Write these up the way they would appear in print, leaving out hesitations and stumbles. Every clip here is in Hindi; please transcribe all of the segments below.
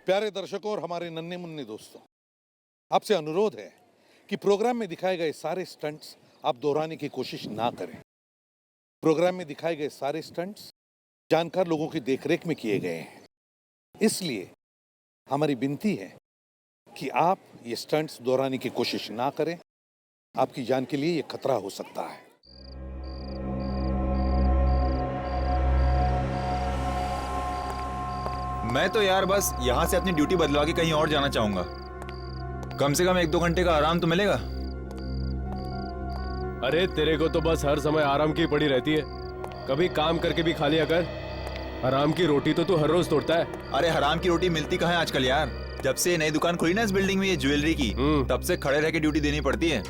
प्यारे दर्शकों और हमारे नन्हे मुन्ने दोस्तों, आपसे अनुरोध है कि प्रोग्राम में दिखाए गए सारे स्टंट्स आप दोहराने की कोशिश ना करें। प्रोग्राम में दिखाए गए सारे स्टंट्स जानकार लोगों की देखरेख में किए गए हैं, इसलिए हमारी विनती है कि आप ये स्टंट्स दोहराने की कोशिश ना करें। आपकी जान के लिए ये खतरा हो सकता है। मैं तो यार बस यहाँ से अपनी ड्यूटी बदलवा के कहीं और जाना चाहूंगा। कम से कम 1-2 घंटे का आराम तो मिलेगा। अरे तेरे को तो बस हर समय आराम की पड़ी रहती है, कभी काम करके भी खा लिया कर। हराम की रोटी तो तू हर रोज तोड़ता है। अरे हराम की रोटी मिलती कहाँ है आजकल यार। जब से नई दुकान खुली ना इस बिल्डिंग में ये ज्वेलरी की, तब से खड़े रह के ड्यूटी देनी पड़ती है।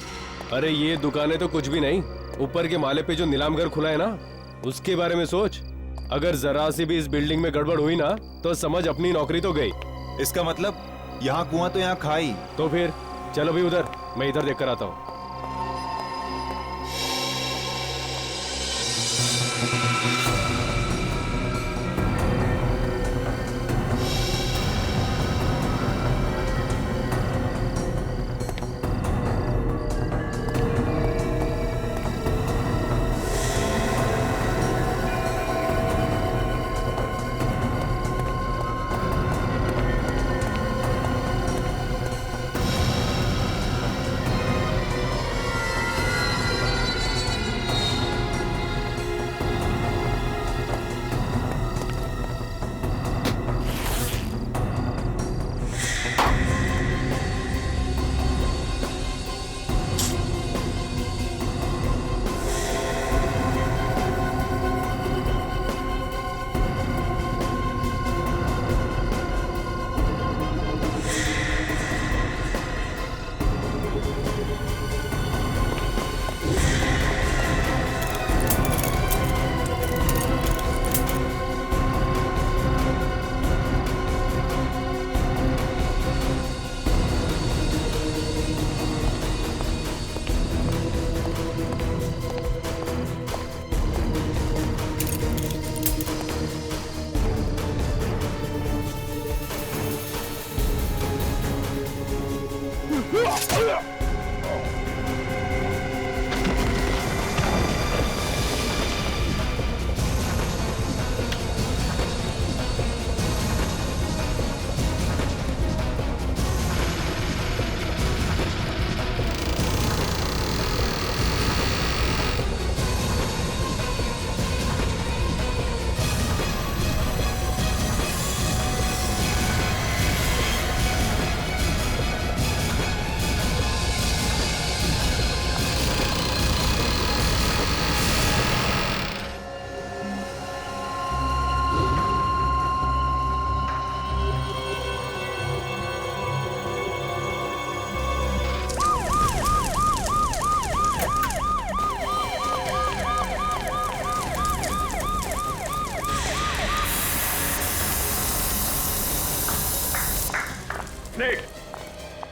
अरे ये दुकानें तो कुछ भी नहीं, ऊपर के माले पे जो नीलाम घर खुला है ना, उसके बारे में सोच। अगर जरा सी भी इस बिल्डिंग में गड़बड़ हुई ना तो समझ अपनी नौकरी तो गई। इसका मतलब यहाँ कुआं तो यहाँ खाई। तो फिर चलो भी उधर, मैं इधर देख कर आता हूँ।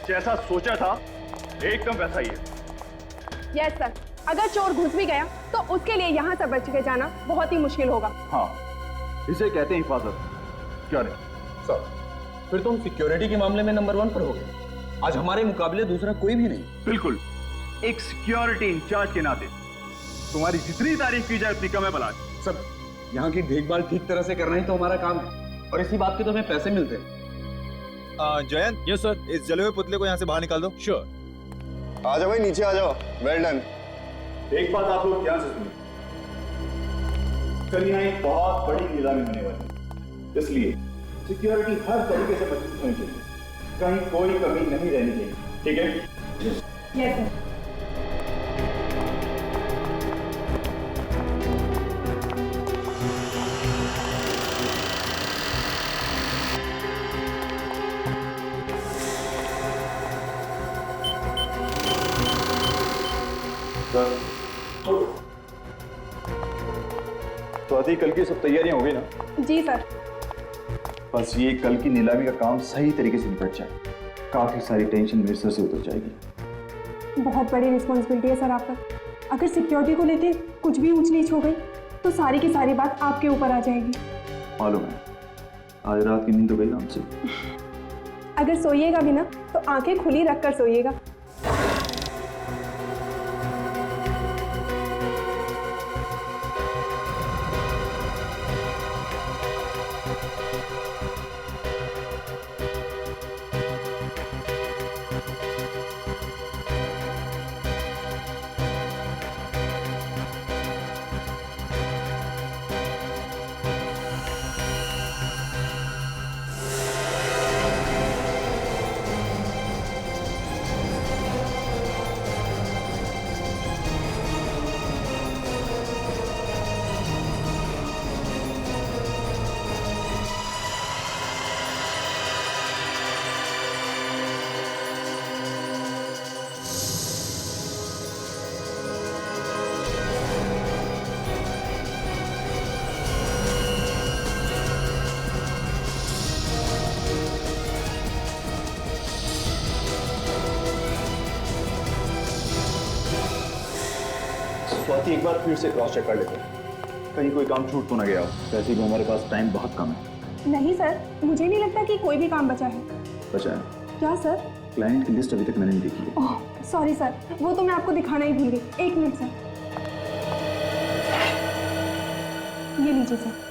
जैसा सोचा था एकदम वैसा ही है। यस सर, अगर चोर घुस भी गया तो उसके लिए यहाँ से बच के जाना बहुत ही मुश्किल होगा। हाँ, इसे कहते हैं हिफाजत। क्या नहीं सर, फिर तुम सिक्योरिटी के मामले में नंबर 1 पर हो गए। आज हमारे मुकाबले दूसरा कोई भी नहीं। बिल्कुल, एक सिक्योरिटी इंचार्ज के नाते तुम्हारी जितनी तारीफ की जाए उतनी कम है बलाज। सर, यहाँ की देखभाल ठीक तरह से करना ही तो हमारा काम है और इसी बात के तो हमें पैसे मिलते हैं। Jayant, yes sir. इस जले हुए पुतले को यहाँ से बाहर निकाल दो। श्योर। आ जाओ भाई, नीचे आ जाओ। Well done. एक बात आप लोग ध्यान से सुनिए, कल यहाँ एक बहुत बड़ी नीलामी होने वाली है, इसलिए सिक्योरिटी हर तरीके से मजबूत होनी चाहिए, कहीं कोई कमी नहीं रहनी चाहिए। ठीक है? Yes sir. तो आदि कल की सब तैयारियां हो गई ना? जी सर। बस ये कल की नीलामी का काम सही तरीके से निपट जाए, काफी सारी टेंशन मेरे सर से उतर जाएगी। बहुत बड़ी रिस्पॉन्सिबिलिटी है सर आप पर। अगर सिक्योरिटी को लेते कुछ भी ऊंच नीच हो गई तो सारी की सारी बात आपके ऊपर आ जाएगी। मालूम है, आज रात की नींद तो गई ना हमसे। अगर सोइएगा भी ना तो आंखें खुली रखकर सोइएगा। स्वाति एक बार फिर से क्रॉस चेक कर लेते हैं, कहीं कोई काम छूट तो ना गया हो। वैसे भी हमारे पास टाइम बहुत कम है। नहीं सर, मुझे नहीं लगता कि कोई भी काम बचा है। बचा है? क्या सर? क्लाइंट की लिस्ट अभी तक मैंने नहीं देखी है। ओह सॉरी सर, वो तो मैं आपको दिखाना ही भूल गई। एक मिनट सर, ये लीजिए सर।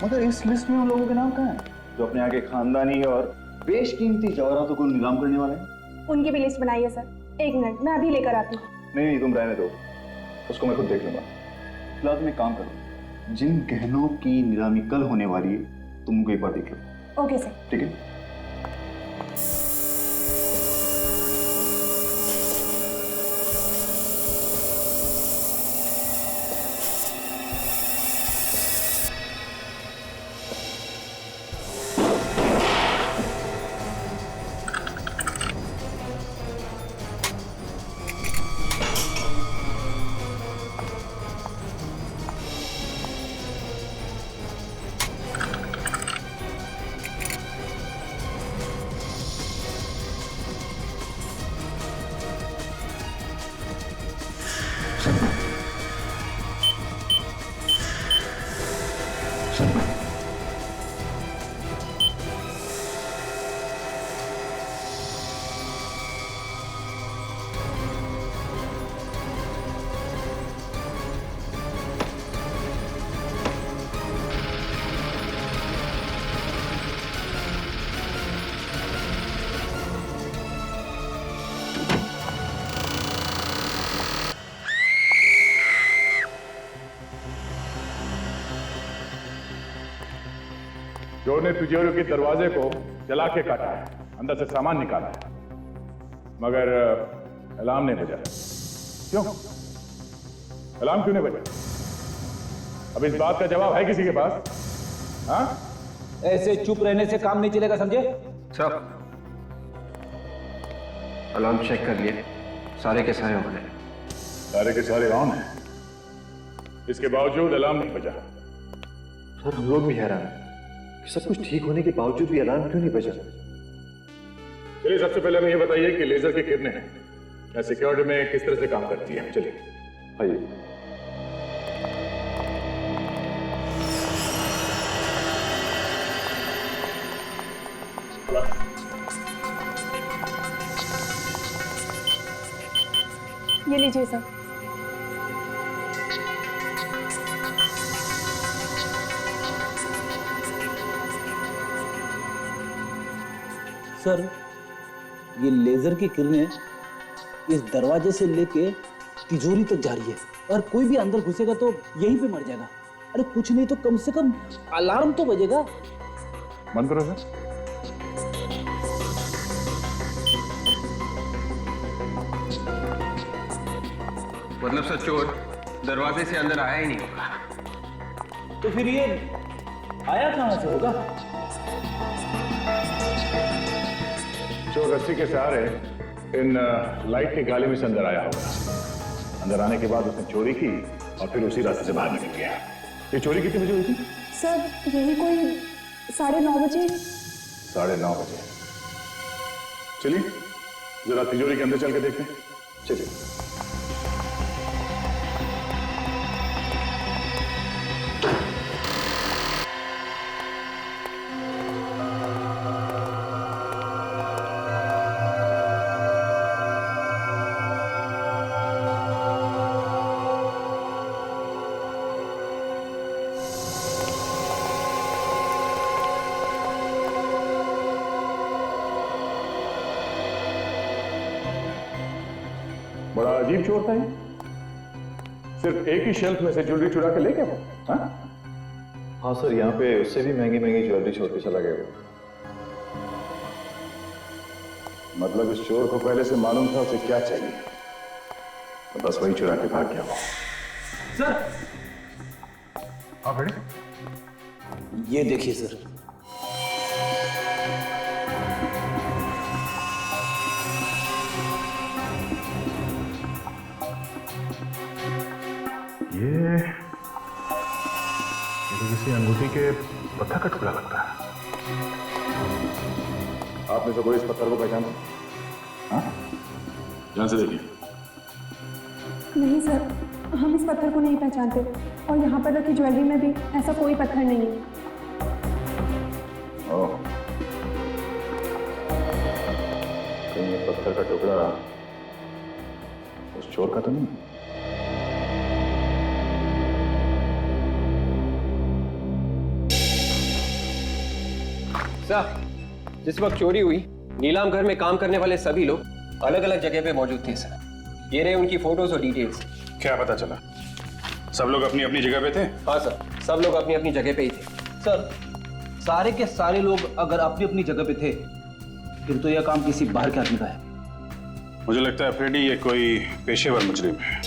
मगर इस लिस्ट में उन लोगों के नाम कहाँ हैं जो अपने यहाँ के खानदानी और बेशकीमती जवाहरातों को नीलाम करने वाले हैं? उनकी भी लिस्ट बनाइए सर। एक मिनट, मैं अभी लेकर आती हूँ। नहीं, तुम रहने दो, उसको मैं खुद देख लूंगा। फिलहाल तुम एक काम करो, जिन गहनों की नीलामी कल होने वाली है तुम उनको एक बार देख लो। Okay sir. ठीक है। चोर ने तिजोरी के दरवाजे को जला के काटा है, अंदर से सामान निकाला है, मगर अलार्म नहीं बजा। क्यों अलार्म क्यों नहीं बजा? अब इस बात का जवाब है किसी के पास? हाँ, ऐसे चुप रहने से काम नहीं चलेगा, समझे? सब अलार्म चेक कर लिए, सारे के सारे ऑन है। सारे के सारे ऑन है, इसके बावजूद अलार्म नहीं बजा। सर हम लोग भी हैरान हैं, कि सब कुछ ठीक होने के बावजूद भी अलार्म क्यों नहीं बजा? चलिए सबसे पहले हमें ये बताइए कि लेजर की किरणें या सिक्योरिटी में किस तरह से काम करती है। चलिए। आइए। ये लीजिए सर। सर, ये लेजर की किरणें इस दरवाजे से लेके तिजोरी तक जा रही है और कोई भी अंदर घुसेगा तो यहीं पे मर जाएगा। अरे कुछ नहीं तो कम से कम अलार्म तो बजेगा। बंद करो सर। मतलब सर चोर दरवाजे से अंदर आया ही नहीं होगा। तो फिर ये आया कहां से होगा? चोर रस्सी के सहारे इन लाइट के गाले में से अंदर आया होगा। अंदर आने के बाद उसने चोरी की और फिर उसी रास्ते से बाहर निकल गया। ये चोरी कितने बजे हुई थी? सर यही कोई 9:30 बजे। 9:30 बजे। चलिए जरा तिजोरी के अंदर चल के देखते हैं। चलिए। बड़ा अजीब चोर था ये। सिर्फ एक ही शेल्फ में से ज्वेलरी चुरा के ले गया वो। हाँ सर, यहाँ पे उससे भी महंगी महंगी ज्वेलरी छोड़ के चला गया वो। मतलब इस चोर को पहले से मालूम था उसे क्या चाहिए, तो बस वही चुरा के भाग गया वो। सर हाँ बेटे, ये देखिए सर। ये तो किसी अंगूठी के पत्थर का टुकड़ा लगता है। आपने तो कोई इस पत्थर को पहचाना? हाँ, ध्यान से देखिए। नहीं सर, हम इस पत्थर को नहीं पहचानते और यहाँ पर रखी ज्वेलरी में भी ऐसा कोई पत्थर नहीं है। ओह, कहीं ये पत्थर का टुकड़ा उस चोर का तो नहीं? सर, जिस वक्त चोरी हुई नीलाम घर में काम करने वाले सभी लोग अलग अलग जगह पे मौजूद थे सर। ये रहे उनकी फोटोज और डिटेल्स। क्या पता चला? सब लोग अपनी अपनी जगह पे थे? हाँ सर, सब लोग अपनी अपनी जगह पे ही थे। सर, सारे के सारे लोग अगर अपनी अपनी जगह पे थे फिर तो यह काम किसी बाहर के आदमी का है। मुझे लगता है फ्रेडी ये कोई पेशेवर मुजरिम है,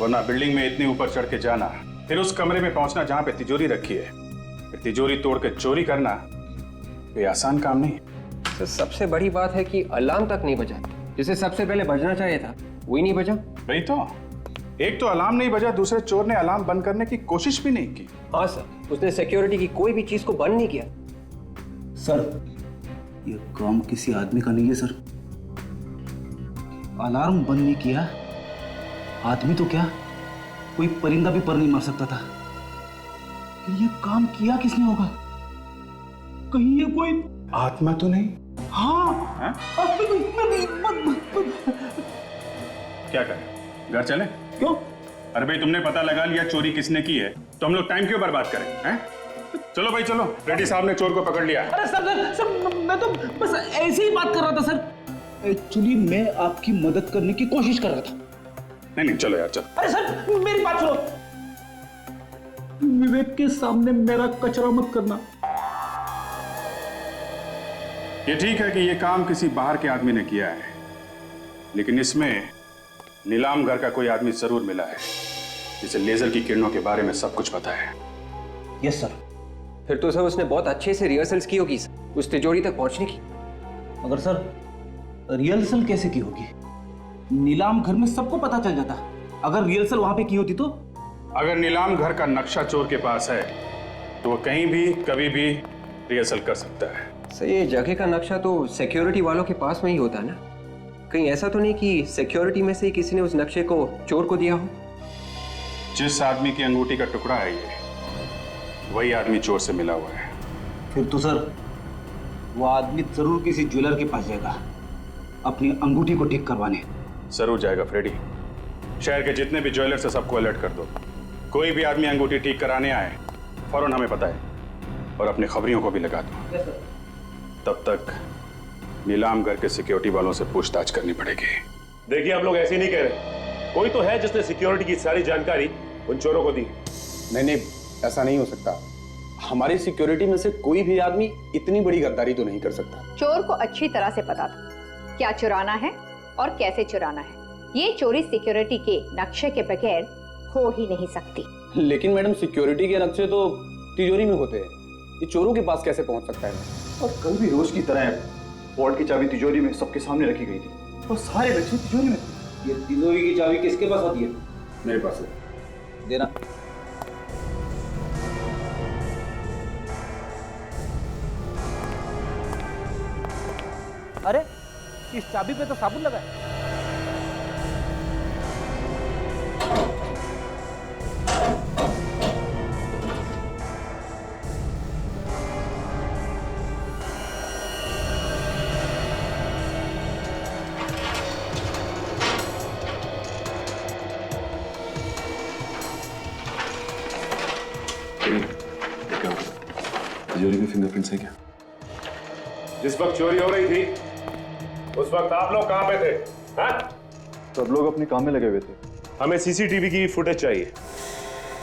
वरना बिल्डिंग में इतने ऊपर चढ़ के जाना, फिर उस कमरे में पहुंचना जहां पे तिजोरी रखी है, फिर तिजोरी तोड़ के चोरी करना, ये आसान काम नहीं। सर सबसे बड़ी बात है कि अलार्म तक नहीं बजा। जिसे सबसे पहले बजना चाहिए था वही नहीं बजा। वही तो, एक तो अलार्म नहीं बजा, दूसरे चोर ने अलार्म बंद करने की कोशिश भी नहीं की। हाँ सर, उसने सिक्योरिटी की कोई भी चीज को बंद नहीं किया। सर, ये काम किसी आदमी का नहीं है सर। अलार्म बंद नहीं किया, आदमी तो क्या कोई परिंदा भी पर नहीं मार सकता था। ये काम किया किसने होगा? कहीं ये कोई आत्मा तो नहीं? हाँ, क्या करें, घर चले? क्यों? अरे भाई तुमने पता लगा लिया चोरी किसने की है, तो हम लोग टाइम क्यों बर्बाद करें? हैं? चलो भाई चलो, रेड्डी साहब ने चोर को पकड़ लिया। अरे सर, मैं तो बस ऐसे ही बात कर रहा था सर। एक्चुअली मैं आपकी मदद करने की कोशिश कर रहा था। नहीं चलो यार चलो। अरे सर मेरी बात सुनो, विवेक के सामने मेरा कचरा मत करना। ये ठीक है कि ये काम किसी बाहर के आदमी ने किया है, लेकिन इसमें नीलाम घर का कोई आदमी जरूर मिला है जिसे लेजर की किरणों के बारे में सब कुछ पता है। Yes sir. फिर तो सर उसने बहुत अच्छे से रिहर्सल्स की होगी उस तिजोरी तक पहुंचने की। मगर सर रिहर्सल कैसे की होगी? नीलाम घर में सबको पता चल जाता। अगर रिहर्सल वहां पे की होती तो? अगर नीलाम घर का नक्शा चोर के पास है तो वो कहीं भी कभी भी रिहर्सल कर सकता है। सर ये जगह का नक्शा तो सिक्योरिटी वालों के पास में ही होता है ना? कहीं ऐसा तो नहीं कि सिक्योरिटी में से ही किसी ने उस नक्शे को चोर को दिया हो? जिस आदमी की अंगूठी का टुकड़ा है ये, वही आदमी चोर से मिला हुआ है। फिर तो सर वो आदमी जरूर किसी ज्वेलर के पास जाएगा अपनी अंगूठी को ठीक करवाने। जरूर जाएगा फ्रेडी। शहर के जितने भी ज्वेलर से सबको अलर्ट कर दो। कोई भी आदमी अंगूठी ठीक कराने आए फौरन हमें बताए और अपने खबरियों को भी लगा दो। तब तक नीलामगर के सिक्योरिटी वालों से पूछताछ करनी पड़ेगी। देखिए हम लोग ऐसे ही नहीं कह रहे, कोई तो है जिसने सिक्योरिटी की सारी जानकारी उन चोरों को दी। नहीं, ऐसा नहीं हो सकता। हमारी सिक्योरिटी में से कोई भी आदमी इतनी बड़ी गद्दारी तो नहीं कर सकता। चोर को अच्छी तरह से पता था क्या चुराना है और कैसे चुराना है। ये चोरी सिक्योरिटी के नक्शे के बगैर हो ही नहीं सकती। लेकिन मैडम सिक्योरिटी के नक्शे तो तिजोरी में होते हैं, ये चोरों के पास कैसे पहुंच सकता है? और कल भी रोज की तरह वॉर्ड की चाबी तिजोरी में सबके सामने रखी गई थी और सारे बच्चे तिजोरी में थे। ये तिजोरी की चाबी किसके पास होती है? मेरे पास है। देना। अरे इस चाबी पे तो साबुन लगा है। तिजोरी में फिंगरप्रिंट्स है क्या? जिस वक्त चोरी हो रही थी उस वक्त आप लोग कहां पे थे? हाँ? सब लोग अपने काम में लगे हुए थे। हमें सीसीटीवी की फुटेज चाहिए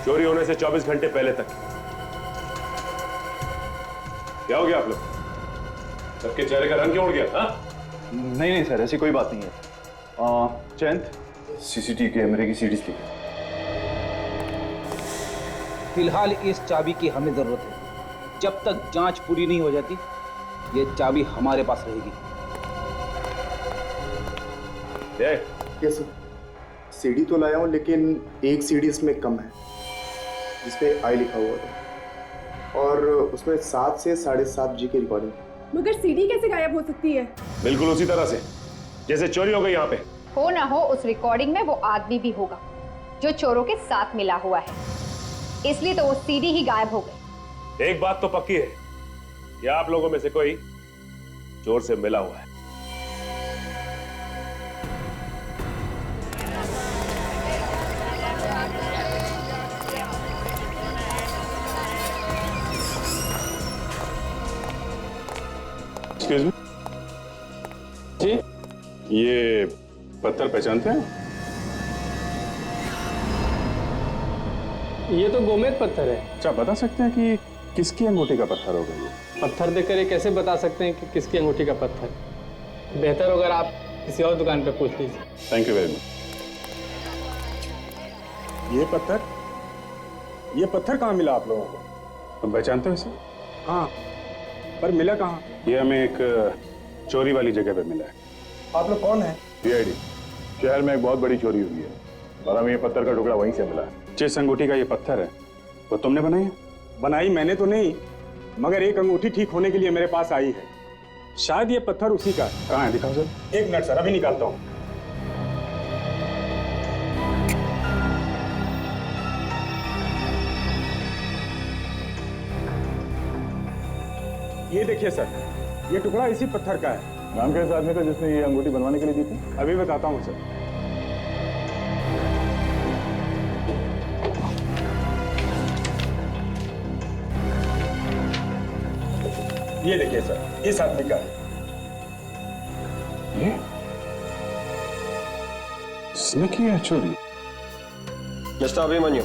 चोरी होने से 24 घंटे पहले तक। क्या हो गया आप लोग? सबके चेहरे का रंग क्यों उड़ गया? हाँ? नहीं सर, ऐसी कोई बात नहीं है। चैंद सीसीटीवी कैमरे की सीडीज ली। फिलहाल इस चाबी की हमें जरूरत है। जब तक जांच पूरी नहीं हो जाती ये चाबी हमारे पास रहेगी। यस सर, सीडी तो लाया हूँ लेकिन एक सीडी इसमें कम है जिसपे आई लिखा हुआ था और उसमें 7 से 7.5 जी की रिकॉर्डिंग। मगर सीडी कैसे गायब हो सकती है? बिल्कुल उसी तरह से जैसे चोरी हो गई यहाँ पे। हो ना हो उस रिकॉर्डिंग में वो आदमी भी होगा जो चोरों के साथ मिला हुआ है, इसलिए तो वो सीडी ही गायब हो गई। एक बात तो पक्की है कि आप लोगों में से कोई चोर से मिला हुआ है। एक्सक्यूज मी जी, ये पत्थर पहचानते हैं? ये तो गोमेद पत्थर है। अच्छा, बता सकते हैं कि किसकी अंगूठी का पत्थर होगा ये? पत्थर देखकर ये कैसे बता सकते हैं कि किसकी अंगूठी का पत्थर? बेहतर अगर आप किसी और दुकान पे पूछ लीजिए। Thank you very much. ये पत्थर कहाँ मिला आप लोगों को? तुम पहचानते हो इसे? हाँ, पर मिला कहाँ? ये हमें एक चोरी वाली जगह पे मिला है। आप लोग कौन है? सीआईडी। शहर में एक बहुत बड़ी चोरी हुई है और हमें ये पत्थर का टुकड़ा वहीं से मिला है। जिस अंगूठी का ये पत्थर है वो तुमने बनाई है? बनाई मैंने तो नहीं, मगर एक अंगूठी ठीक होने के लिए मेरे पास आई है। शायद ये पत्थर उसी का है। कहाँ है, दिखाओ सर। एक मिनट सर, अभी निकालता हूँ। ये देखिए सर, ये टुकड़ा इसी पत्थर का है। नाम क्या है इस आदमी का जिसने ये अंगूठी बनवाने के लिए दी थी? अभी बताता हूँ सर। ये देखिए सर, इस आदमी का है। ये इसने की है चोरी? मिस्टर अभिमन्यु,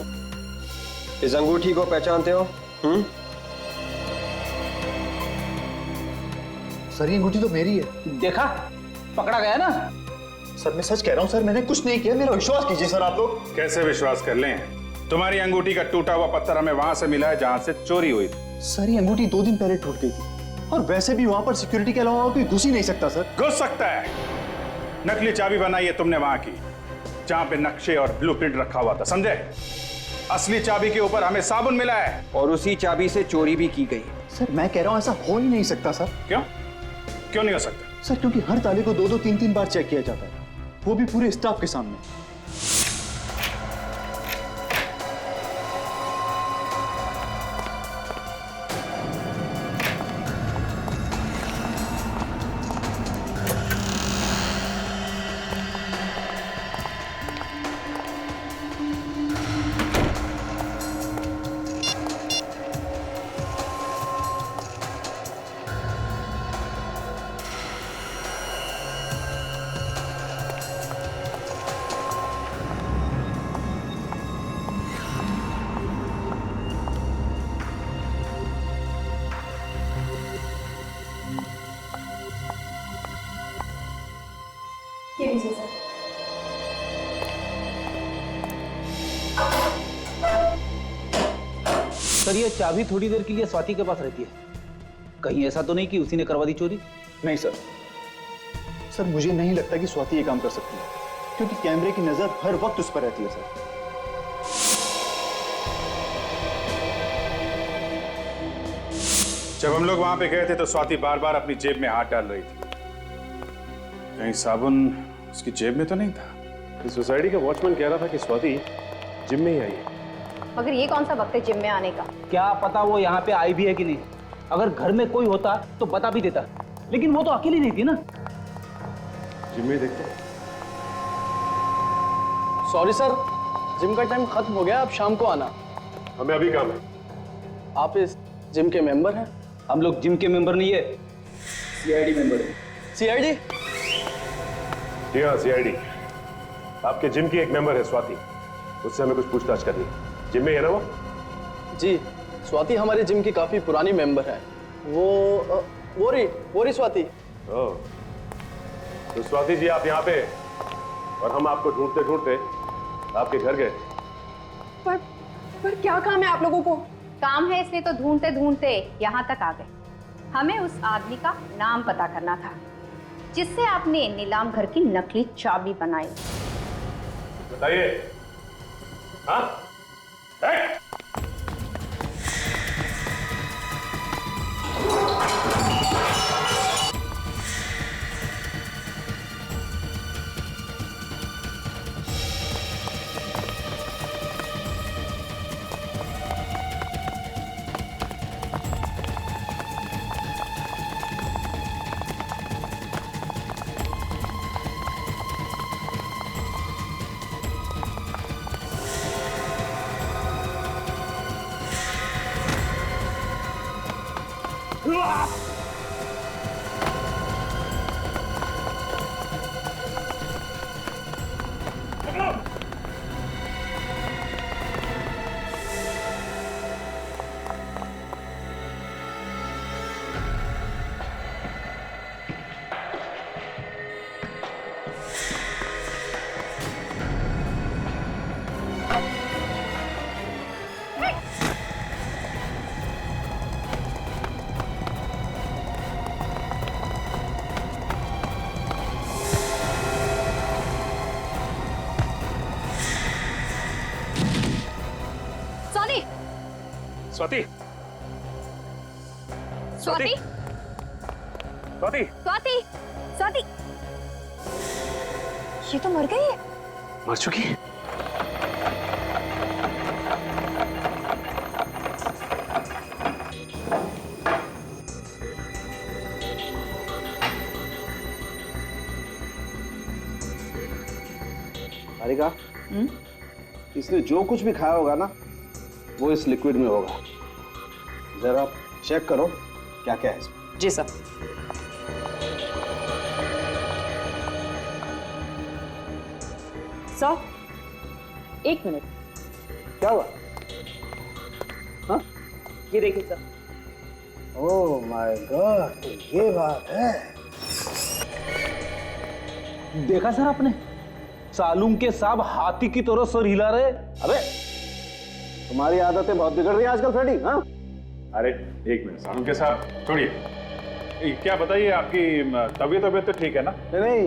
इस अंगूठी को पहचानते हो? सर ये अंगूठी तो मेरी है। देखा, पकड़ा गया ना। सर मैं सच कह रहा हूँ सर, मैंने कुछ नहीं किया, मेरा विश्वास कीजिए सर आप लोग। कैसे विश्वास कर लें? तुम्हारी अंगूठी का टूटा हुआ पत्थर हमें वहां से मिला है जहां से चोरी हुई थी। सर ये अंगूठी 2 दिन पहले टूट गई थी और वैसे भी वहां पर सिक्योरिटी के अलावा कोई घुस ही नहीं सकता सर। घुस सकता है। नकली चाबी बनाई है तुमने वहां की जहां पे नक्शे और ब्लूप्रिंट रखा हुआ था, समझे? असली चाबी के ऊपर हमें साबुन मिला है और उसी चाबी से चोरी भी की गई। सर मैं कह रहा हूं ऐसा हो ही नहीं सकता सर। क्यों क्यों नहीं हो सकता? सर क्योंकि हर ताले को 2-2 3-3 बार चेक किया जाता है, वो भी पूरे स्टाफ के सामने। ये लीजिए सर। सर ये चाबी थोड़ी देर के लिए स्वाति के पास रहती है, कहीं ऐसा तो नहीं कि उसी ने करवा दी चोरी? नहीं सर, सर मुझे नहीं लगता कि स्वाति ये काम कर सकती है, क्योंकि कैमरे की नजर हर वक्त उस पर रहती है सर। जब हम लोग वहां पे गए थे तो स्वाति बार बार अपनी जेब में हाथ डाल रही थी। कहीं साबुन उसकी जेब में तो नहीं था? इस सोसाइटी का वॉचमैन कह रहा था कि स्वाति जिम में ही आई है। मगर ये कौन सा वक्त है जिम में आने का? क्या पता वो यहाँ पे आई भी है कि नहीं। अगर घर में कोई होता तो बता भी देता, लेकिन वो तो अकेली नहीं थी ना। जिम में देखते हैं। सॉरी सर, जिम का टाइम खत्म हो गया, अब शाम को आना। हमें अभी काम है। आप इस जिम के मेंबर हैं? हम लोग जिम के मेंबर नहीं है, सीआईडी मेंबर है। सीआईडी? जी हाँ, सीआईडी। आपके जिम की एक मेंबर है स्वाति, उससे हमें कुछ पूछताछ करनी है। जिम में है ना वो? जी, स्वाति हमारे जिम की काफी पुरानी मेंबर है। वो रही स्वाति। ओह, तो स्वाति जी आप यहाँ पे, और हम आपको ढूंढते ढूंढते आपके घर गए। पर क्या काम है आप लोगों को? काम है इसलिए तो ढूंढते ढूंढते यहाँ तक आ गए। हमें उस आदमी का नाम पता करना था जिससे आपने नीलाम घर की नकली चाबी बनाई। बताइए। हाँ? स्वाति, स्वाति, स्वाति, स्वाति, स्वाति, ये तो मर गई है। मर चुकी है? हारिका, इसने जो कुछ भी खाया होगा ना, वो इस लिक्विड में होगा। जरा चेक करो क्या क्या है इसमें। जी सर। Sir, 1 minute. क्या हुआ? हाँ, ये देखिए सर। ओह माय गॉड, ये बात है। देखा सर आपने, सालूम के साहब हाथी की तरह सर हिला रहे। अबे तुम्हारी आदतें बहुत बिगड़ रही है आजकल फ्रेडी। हाँ, अरे एक मिनट सालूम के साहब, छोड़िए। क्या बताइए, आपकी तबीयत तो ठीक है ना? नहीं,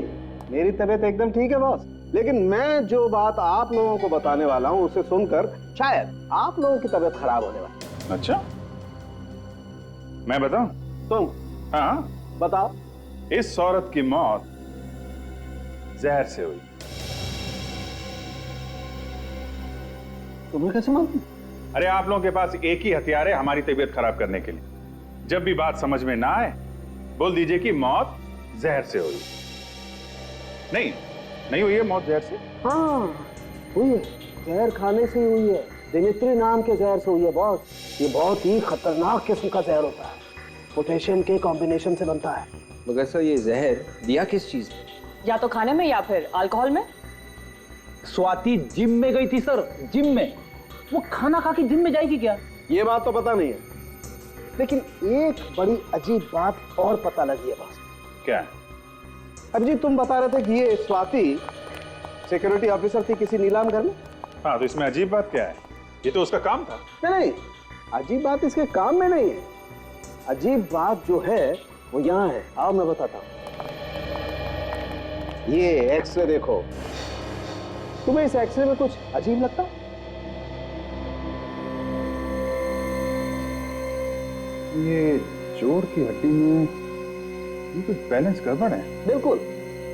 मेरी तबीयत एकदम ठीक है बॉस। लेकिन मैं जो बात आप लोगों को बताने वाला हूं उसे सुनकर शायद आप लोगों की तबीयत खराब होने वाली है। अच्छा, मैं बताऊं? तुम? हाँ बताओ। इस औरत की मौत जहर से हुई। तुम्हें कैसे मालूम? अरे आप लोगों के पास एक ही हथियार है हमारी तबीयत खराब करने के लिए। जब भी बात समझ में ना आए बोल दीजिए कि मौत जहर से हुई। नहीं हुई है मौत जहर से। हाँ हुई है, जहर खाने से ही हुई है। दिमित्री नाम के जहर से हुई है बॉस। ये बहुत ही खतरनाक किस्म का जहर होता है, पोटेशियम के कॉम्बिनेशन से बनता है। मगर सर ये जहर दिया किस चीज में? या तो खाने में या फिर अल्कोहल में। स्वाति जिम में गई थी सर, जिम में। वो खाना खा के जिम में जाएगी क्या? ये बात तो पता नहीं है, लेकिन एक बड़ी अजीब बात और पता लगी है बॉस। क्या? अभिजीत तुम बता रहे थे कि ये स्वाति सिक्योरिटी ऑफिसर थी किसी नीलाम घर में। हाँ, तो इसमें अजीब बात क्या है? ये तो उसका काम था। नहीं, अजीब बात इसके काम में नहीं है। अजीब बात जो है वो यहाँ है। आओ मैं बताता हूँ। ये एक्सरे देखो। तुम्हें इस एक्सरे में कुछ अजीब लगता? ये जोड़ की हड्डी में ये कुछ बैलेंस गड़बड़ है। बिल्कुल,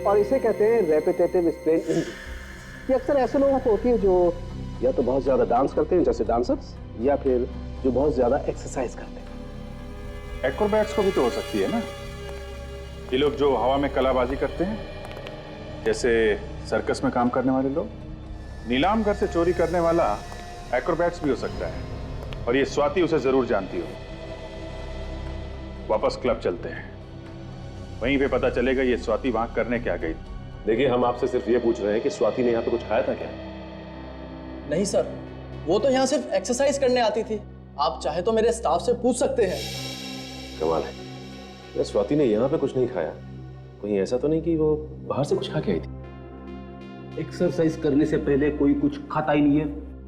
और इसे कहते हैं रेपिटेटिव स्ट्रेन इंजरी। ये अक्सर ऐसे लोगों को होती है जो या तो बहुत ज्यादा डांस करते हैं जैसे डांसर्स, या फिर जो बहुत ज्यादा एक्सरसाइज करते हैं। एक्रोबैट्स को भी तो हो सकती है ना। ये लोग जो हवा में कलाबाजी करते हैं, जैसे सर्कस में काम करने वाले लोग। नीलाम घर से चोरी करने वाला एक्रोबैट्स भी हो सकता है, और ये स्वाति उसे जरूर जानती हो। वापस क्लब चलते हैं, वहीं पे पता चलेगा ये स्वाति वहां करने क्या गई। देखिए, हम आपसे सिर्फ ये पूछ रहे हैं कि स्वाति ने यहाँ पे कुछ खाया था क्या? नहीं सर, वो तो यहाँ सिर्फ एक्सरसाइज करने आती थी। आप चाहे तो मेरे स्टाफ से पूछ सकते हैं। कमाल है, स्वाति ने यहाँ पे कुछ नहीं खाया। कहीं ऐसा तो नहीं कि वो बाहर से कुछ खा के आई थी? एक्सरसाइज करने से पहले कोई कुछ खाता ही नहीं है,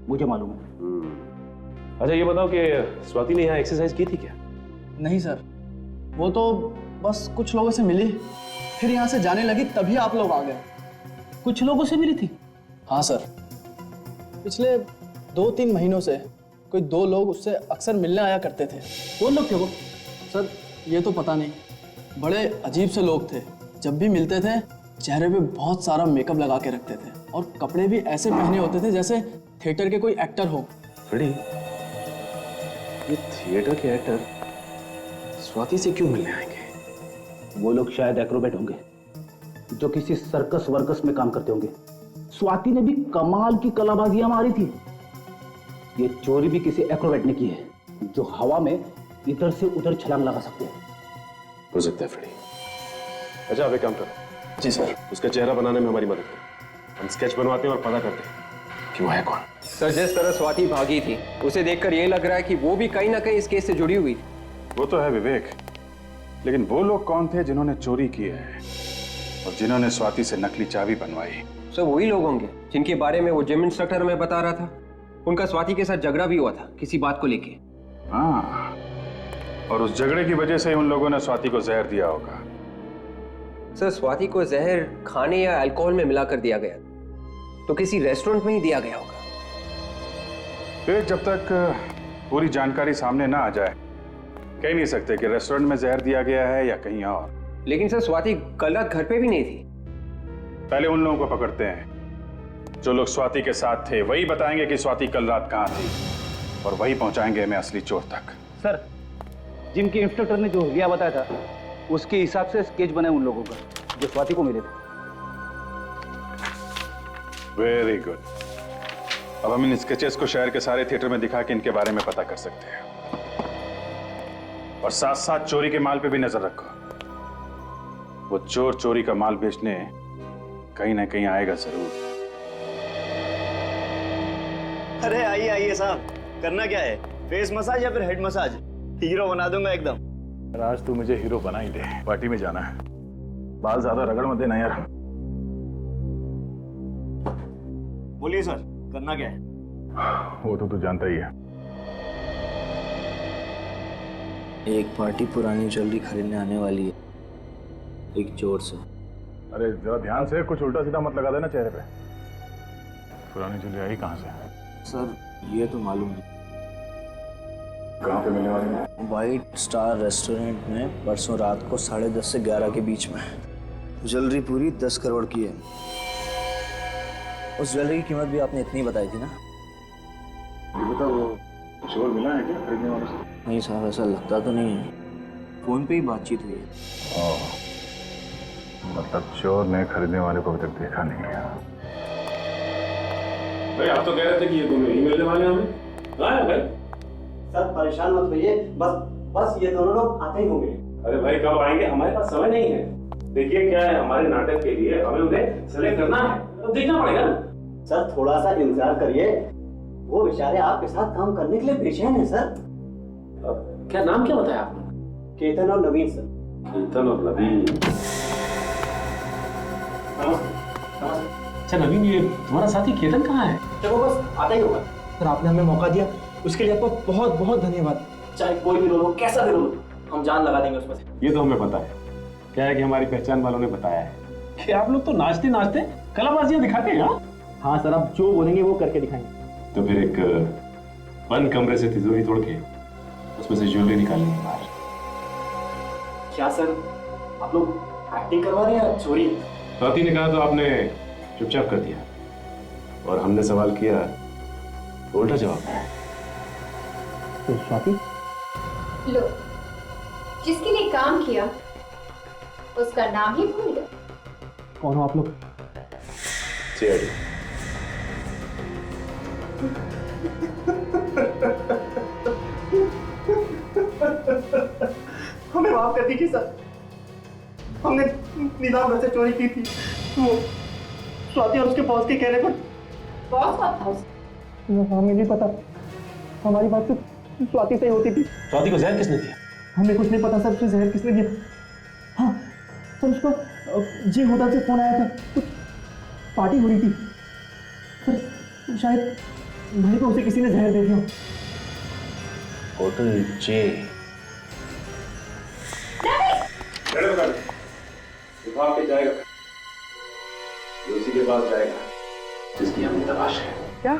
मुझे मालूम है। अच्छा ये बताओ कि स्वाति ने यहाँ एक्सरसाइज की थी क्या? नहीं सर, वो तो बस कुछ लोगों से मिली, फिर यहाँ से जाने लगी, तभी आप लोग आ गए। कुछ लोगों से मिली थी? हाँ सर, पिछले 2-3 महीनों से कोई 2 लोग उससे अक्सर मिलने आया करते थे। कौन लोग थे वो? सर ये तो पता नहीं, बड़े अजीब से लोग थे। जब भी मिलते थे चेहरे पे बहुत सारा मेकअप लगा के रखते थे, और कपड़े भी ऐसे पहने होते थे जैसे थिएटर के कोई एक्टर हो। फ्रेडी, ये थिएटर के एक्टर स्वाति से क्यों मिलने आएंगे? वो लोग शायद एक्रोबैट होंगे जो किसी सर्कस वर्कस में काम करते होंगे। स्वाति ने भी कमाल की कलाबाजियां मारी थी। ये चोरी भी किसी एक्रोबैट ने की है, जो हवा में इधर से उधर छलांग लगा सकते हैं। हो सकता है फ्रेडी। अच्छा आप एक काम करो। जी सर। उसका चेहरा बनाने में हमारी मदद करो। हम स्केच बनवाते हैं और पता करते हैं कि वो है कौन। सर जिस तरह स्वाति भागी थी, उसे देखकर यह लग रहा है कि वो भी कहीं ना कहीं इस केस से जुड़ी हुई थी। वो तो है विवेक, लेकिन वो लोग कौन थे जिन्होंने चोरी की है और जिन्होंने स्वाति से नकली चाबी बनवाई? सर वही लोग होंगे जिनके बारे में वो जिम इंस्ट्रक्टर में बता रहा था। उनका स्वाति के साथ झगड़ा भी हुआ था किसी बात को लेके। हाँ, और उस झगड़े की वजह से उन लोगों ने स्वाति को जहर दिया होगा। सर स्वाति को जहर खाने या अल्कोहल में मिलाकर दिया गया, तो किसी रेस्टोरेंट में ही दिया गया होगा। फिर जब तक पूरी जानकारी सामने ना आ जाए कह नहीं सकते कि रेस्टोरेंट में जहर दिया गया है या कहीं और। लेकिन सर स्वाति कल रात घर पे भी नहीं थी। पहले उन लोगों को पकड़ते हैं जो लोग स्वाति के साथ थे, वही बताएंगे कि स्वाति कल रात कहाँ थी, और वही पहुंचाएंगे हमें असली चोर तक। सर, जिम के इंस्ट्रक्टर ने जो हुलिया बताया था उसके हिसाब से स्केच बने उन लोगों का जो स्वाति को मिले थे। Very good. अब हम इन स्केचेस को शहर के सारे थिएटर में दिखा के इनके बारे में पता कर सकते हैं, और साथ साथ चोरी के माल पे भी नजर रखो। वो चोर चोरी का माल बेचने कहीं ना कहीं आएगा जरूर। अरे आइए आइए साहब, करना क्या है? फेस मसाज या फिर हेड मसाज? हीरो बना दूंगा एकदम। आज तू मुझे हीरो बना ही दे, पार्टी में जाना है। बाल ज्यादा रगड़ मत देना यार। बोलिए सर, करना क्या है? वो तो तू जानता ही है। एक पार्टी पुरानी ज्वेलरी खरीदने आने वाली है, एक चोर से। अरे जरा ध्यान से, कुछ उल्टा सीधा मत लगा देना चेहरे पे। पुरानी ज्वेलरी आई कहाँ से? सर ये तो मालूम नहीं। कहाँ पे मिलने वाली है? वाइट स्टार रेस्टोरेंट में परसों रात को 10:30 से 11 के बीच में। ज्वेलरी पूरी 10 करोड़ की है। उस ज्वेलरी की कीमत भी आपने इतनी बताई थी ना? ये बता, वो चोर मिला है क्या खरीदने वाले से? नहीं साहब, ऐसा लगता तो नहीं है। फोन पे ही बातचीत हुई है। मतलब चोर ने खरीदने वाले को अभी तक देखा नहीं है। भाई आप तो कह रहे थे कि ये दोनों ही मिलने वाले हैं हमें। हाँ भाई सर परेशान मत होइए, बस ये दोनों लोग आते ही होंगे। अरे भाई कब आएंगे, हमारे पास समय नहीं है। देखिए क्या है, हमारे नाटक के लिए हमें उन्हें सेलेक्ट करना है, तो देखना पड़ेगा ना। सर थोड़ा सा इंतजार करिए, वो बेचारे आपके साथ काम करने के लिए बेचैन है सर। क्या नाम क्या बताया आपने? केतन और नवीन सर। केतन और नवीन। अच्छा नवीन, ये तुम्हारा साथी केतन कहाँ है? चलो बस आता ही होगा। सर आपने हमें मौका दिया, उसके लिए आपको बहुत बहुत धन्यवाद। चाहे कोई भी रोल हो, कैसा भी रोल हो, हम जान लगा देंगे उसमें से। ये तो हमें पता है। क्या है कि हमारी पहचान वालों ने बताया है कि आप लोग तो नाचते नाचते कलाबाजियां दिखाते हैं। हाँ सर, आप जो बोलेंगे वो करके दिखाएंगे। तो फिर एक बंद कमरे से तिजोरी तोड़ के उसमें से ज्वेलरी निकालनी है बाहर। क्या सर, आप लोग एक्टिंग करवा रहे हैं या चोरी? स्वाति ने कहा तो आपने चुपचाप कर दिया, और हमने सवाल किया तो उल्टा जवाब दिया। तो स्वाति, लो, जिसके लिए काम किया उसका नाम ही भूल गए। कौन हो आप लोग? सीआईडी। हमें माफ कर दीजिए सर, हमने नीलाम घर से चोरी की थी। वो स्वाति और उसके बॉस के कहने पर। बॉस कौन था उसका? हमें नहीं पता, हमारी बात सिर्फ स्वाति से ही होती थी। स्वाति को जहर किसने दिया? हमें कुछ नहीं पता सर, उसे जहर किसने दिया। हाँ सर, उसको जी होटल से फोन आया था, कुछ पार्टी हो रही थी सर, शायद भाई को उसे किसी ने जहर दे दिया। होटल जे। विभाग के जाएगा, ये उसी के पास जाएगा जिसकी हमें तलाश है। क्या?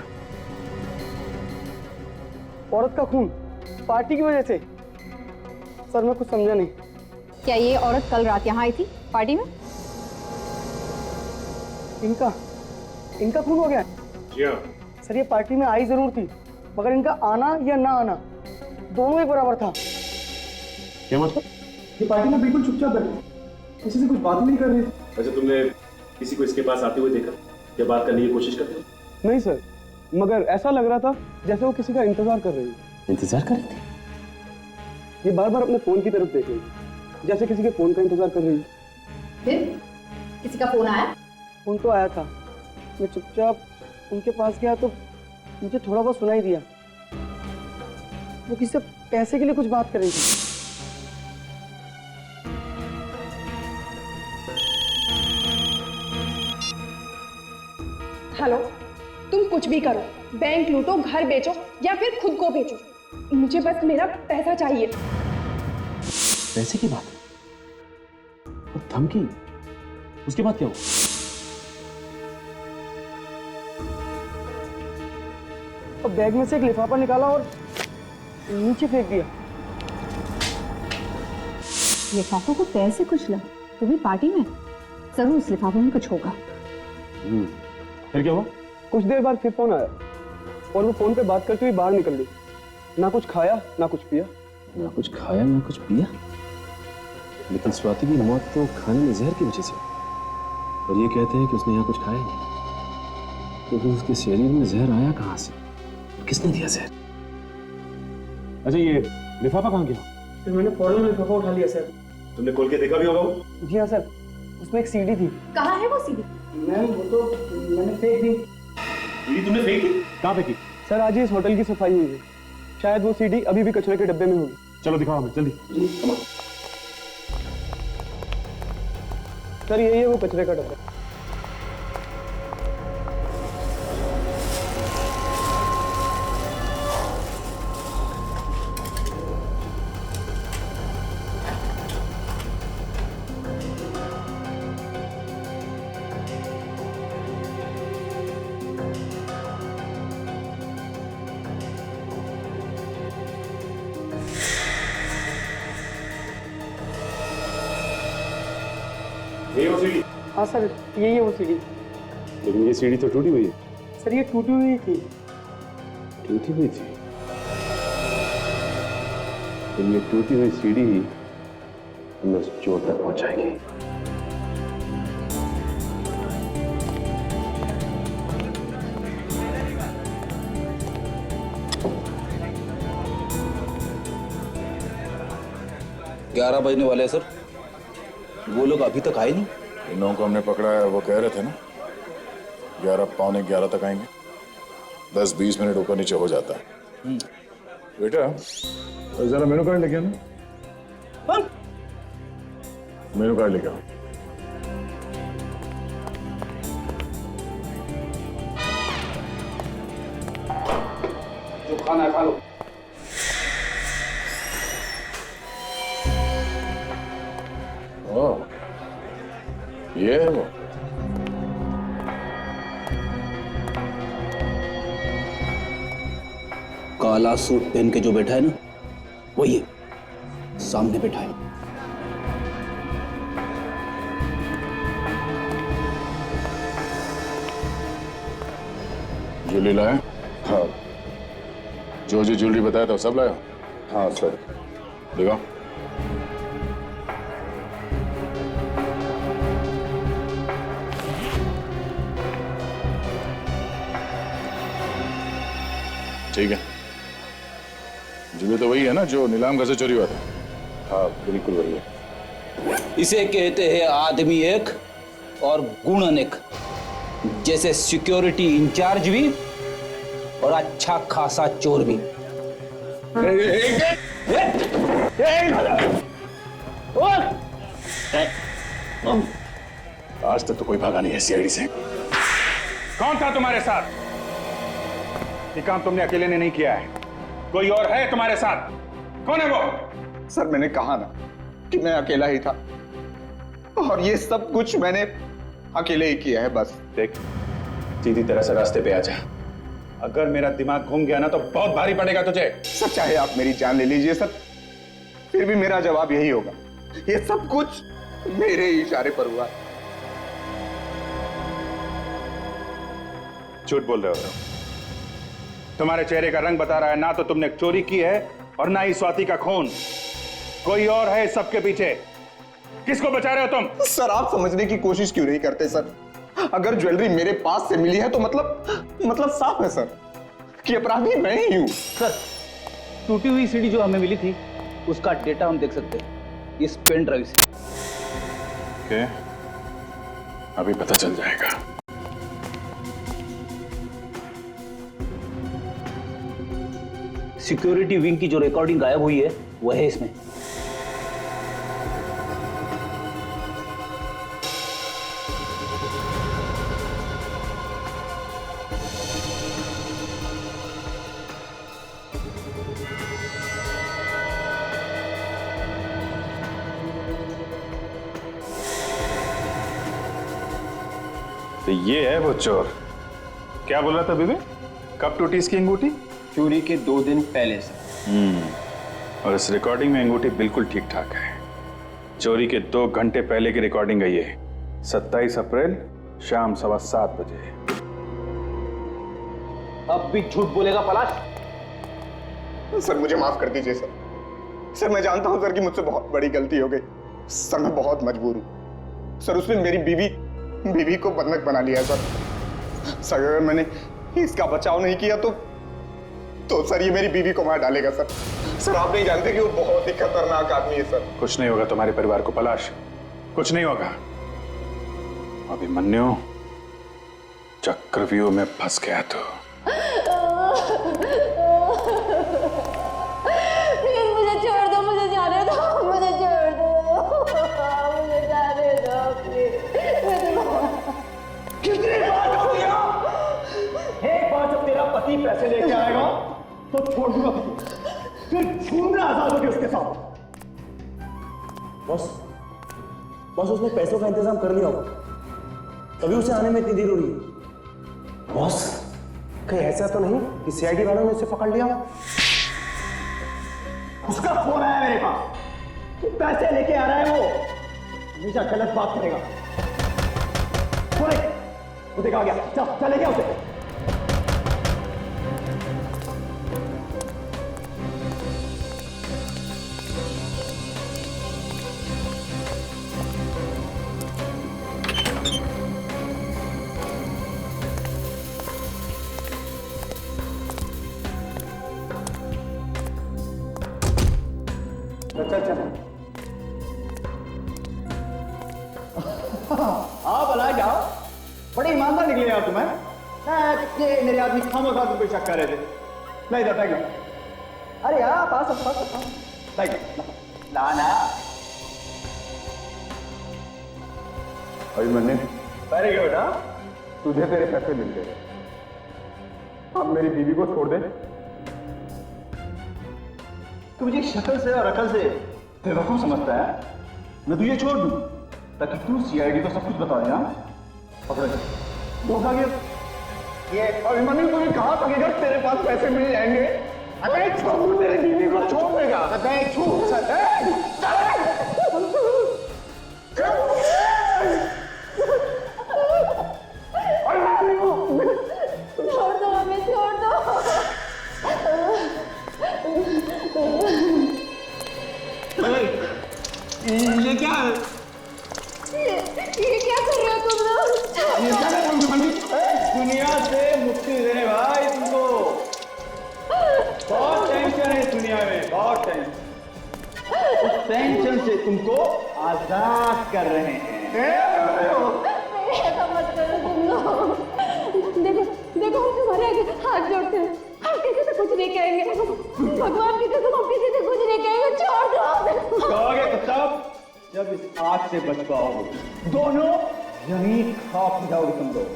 औरत का खून पार्टी की वजह से? सर मैं कुछ समझा नहीं। क्या ये औरत कल रात यहाँ आई थी पार्टी में? इनका खून हो गया? जी हाँ सर, ये पार्टी में आई जरूर थी, मगर इनका आना या ना आना दोनों एक बराबर था। क्या मतलब? ये पार्टी में बिल्कुल चुपचाप बैठे, किसी से कुछ बात नहीं कर रहे थे। अच्छा, तुमने किसी को इसके पास आते हुए देखा या बात करने की कोशिश करते हो? नहीं सर, मगर ऐसा लग रहा था जैसे वो किसी का इंतजार कर रही है। इंतजार कर रही थी? ये बार बार अपने फोन की तरफ देख रही है, जैसे किसी के फोन का इंतजार कर रही है। फिर किसी का फोन आया? फोन तो आया था, मैं चुपचाप उनके पास गया तो मुझे थोड़ा बहुत सुनाई दिया। वो किसी से पैसे के लिए कुछ बात कर रही थी। हेलो, तुम कुछ भी करो, बैंक लूटो, घर बेचो या फिर खुद को बेचो, मुझे बस मेरा पैसा चाहिए। पैसे की बात? और धमकी? उसके बाद क्या हुआ? और बैग में से एक लिफाफा निकाला और नीचे फेंक दिया। लिफाफों को पैर से कुचला तो भी पार्टी में? जरूर उस लिफाफे में कुछ होगा। फिर क्या हुआ? कुछ देर बाद फिर फोन आया और वो फोन पे बात करते हुए बाहर निकल गई। ना कुछ खाया ना कुछ पिया। ना कुछ खाया ना कुछ पिया? लेकिन स्वाति की मौत तो खाने में जहर की वजह से, और ये कहते हैं कि उसने यहाँ कुछ खाया नहीं। तो फिर उसके शरीर में जहर आया कहाँ से? किसने दिया जहर? अच्छा, ये लिफाफा कहाँ गया? फिर मैंने फौरन लिफाफा उठा लिया सर। तुमने खोल के देखा भी होगा वो? जी हाँ सर, उसमें एक सीडी थी। कहाँ है वो सीडी? मैम वो तो मैंने फेंक दी। सीडी तुमने फेंक दी? कहाँ फेंकी? सर आज ही इस होटल की सफाई हुई है, शायद वो सीडी अभी भी कचरे के डब्बे में होगी। चलो दिखाओ हमें जल्दी। सर यही है वो कचरे का डब्बा। ये वो सीढ़ी? हाँ सर, यही है वो सीढ़ी। लेकिन ये सीढ़ी तो टूटी हुई है। सर ये टूटी हुई थी। टूटी हुई थी? तो ये टूटी हुई सीढ़ी ही हमें उस चोर तक पहुंचाएगी। ग्यारह बजने वाले हैं सर, वो लोग अभी तक आए नहीं। इन लोगों को हमने पकड़ा है, वो कह रहे थे ना 11 पौने 11 तक आएंगे। 10-20 मिनट ऊपर नीचे हो जाता है। बेटा जरा मेनू कार्ड लेके आना। मेनू कार्ड लेके आओ। जो खाना है खा लो। ओह, ये है वो। काला सूट पहन के जो बैठा है ना, वही है, सामने बैठा है। ज्वेलरी लाए? हाँ। जो ज्वेलरी बताया था सब लाया? हाँ सर। दिखाओ। ठीक है, ज्वेलरी तो वही है ना जो नीलाम घर से चोरी हुआ था? हाँ बिल्कुल वही है। इसे कहते हैं आदमी एक और गुण अनेक। जैसे सिक्योरिटी इंचार्ज भी और अच्छा खासा चोर भी। आज तक तो कोई भागा नहीं है सीआईडी से। कौन था तुम्हारे साथ? ये काम तुमने अकेले ने नहीं किया है, कोई और है तुम्हारे साथ? कौन है वो? सर मैंने कहा ना कि मैं अकेला ही था, और ये सब कुछ मैंने अकेले ही किया है बस। देख, सीधी तरह से रास्ते पे आ जा। अगर मेरा दिमाग घूम गया ना तो बहुत भारी पड़ेगा तुझे। सर चाहे आप मेरी जान ले लीजिए सर, फिर भी मेरा जवाब यही होगा, ये सब कुछ मेरे ही इशारे पर हुआ। झूठ बोल रहे हो, तुम्हारे चेहरे का रंग बता रहा है ना तो तुमने चोरी की है और ना ही स्वाति का खून। कोई और है इस सबके पीछे। किसको बचा रहे हो तुम? सर आप समझने की कोशिश क्यों नहीं करते सर? अगर ज्वेलरी मेरे पास से मिली है तो मतलब साफ है सर कि अपराधी मैं ही हूं। सर टूटी हुई सीढ़ी जो हमें मिली थी उसका डेटा हम देख सकते हैं इस पेन ड्राइव से। ओके, अभी पता चल जाएगा। सिक्योरिटी विंग की जो रिकॉर्डिंग गायब हुई है वह है इसमें। तो ये है वो चोर। क्या बोल रहा था बीबी? कब टूटी इसकी अंगूठी? चोरी के 2 दिन पहले सर। और इस रिकॉर्डिंग में अंगूठी बिल्कुल ठीक ठाक है। चोरी के 2 घंटे पहले की रिकॉर्डिंग है ये। 27 अप्रैल शाम 7:15 बजे। अब भी झूठ बोलेगा पलाश? सर मुझे माफ कर दीजिए सर। सर मैं जानता हूं सर कि मुझसे बहुत बड़ी गलती हो गई। सर मैं बहुत मजबूर हूं सर। उसने मेरी बीवी को बंधक बना लिया सर। सर अगर मैंने इसका बचाव नहीं किया तो सर ये मेरी बीवी को मार डालेगा सर। सर आप नहीं जानते कि वो बहुत ही खतरनाक आदमी है सर। कुछ नहीं होगा तुम्हारे परिवार को पलाश, कुछ नहीं होगा। अभिमन्यु चक्रव्यूह में फंस गया तो प्लीज मुझे छोड़ दो, मुझे जाने दो, मुझे छोड़ दो, मुझे जाने दो प्लीज। कितनी बात हो गया? एक बार जब तेरा पति पैसे लेके आएगा तो छोड़ दूंगा, फिर घूमना आजाद होगी उसके साथ। बॉस उसने पैसों का इंतजाम कर लिया होगा, तभी उसे आने में इतनी देर हो रही है। बॉस कहीं ऐसा तो नहीं कि सीआईडी वालों ने उसे पकड़ लिया? उसका फोन आया मेरे पास, पैसे लेके आ रहा है वो। हमेशा गलत बात करेगा। सोने वो देखा आ गया, चल चले गया उसे। चल चल हाँ भला जाओ, बड़े ईमानदार निकले यार तुम्हें। ये मेरे आदमी खामोखा तुम पे शक कर रहे थे। नहीं था क्या? अरे यार पास लाना अभिमन्यु, अरे क्या बेटा, तुझे तेरे पैसे मिल गए, अब मेरी बीवी को छोड़ दे। तू मुझे शक्ल से और अकल से बेवकूफ समझता है। मैं तुझे छोड़ दूं ताकि तू सीआईडी को सब कुछ बता दे। पकड़ो, धोखा गया। ये अभिमन्यु तुझे कहा था कि अगर तेरे पास पैसे मिल जाएंगे अबे छोड़ तेरी बीवी को छोड़ देगा। अबे छोड़ छोड़ दो हमें, छोड़ दो। ये क्या है? ये क्या कर रहे हो तुम लोग? ये क्या है? दुनिया से मुक्ति देने भाई तुमको। बहुत टेंशन है इस दुनिया में, बहुत टेंशन। उस टेंशन से तुमको आजाद कर रहे हैं। ऐसा मत करो तुम लोग। देखो देखो हम तुम्हारे आगे हाथ जोड़ते हैं, हम किसी से कुछ नहीं कहेंगे। भगवान की कसम हम किसी से कुछ नहीं कहेंगे, छोड़ दो। कहोगे तब जब इस आग से बच पाओगे। दोनों यहीं खाक जाओगे तुम लोग।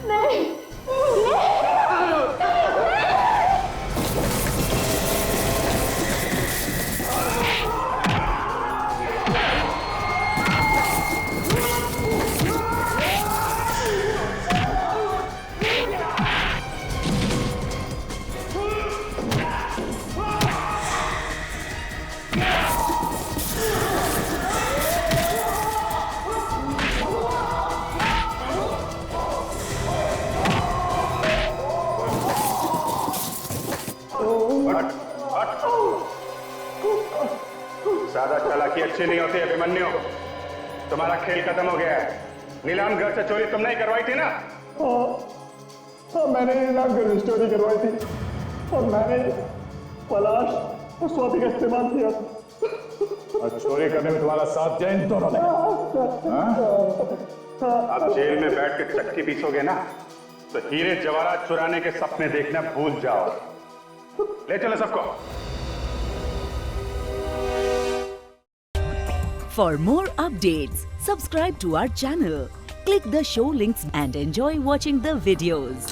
नहीं ज्यादा चालाकी अच्छी नहीं होती अभिमन्यु, तुम्हारा खेल खत्म हो गया है। नीलाम घर से चोरी तुम नहीं करवाई थी ना? हाँ, मैंने नीलाम घर से चोरी करवाई थी और मैंने पलाश और स्वाति का इस्तेमाल किया था। और चोरी करने में तुम्हारा साथ दिया इन दोनों ने? अब जेल में बैठ के चक्की पीसोगे ना तो हीरे जवाहरात चुराने के सपने देखना भूल जाओ। ले चलो सबको। For more updates, subscribe to our channel, click the show links and enjoy watching the videos.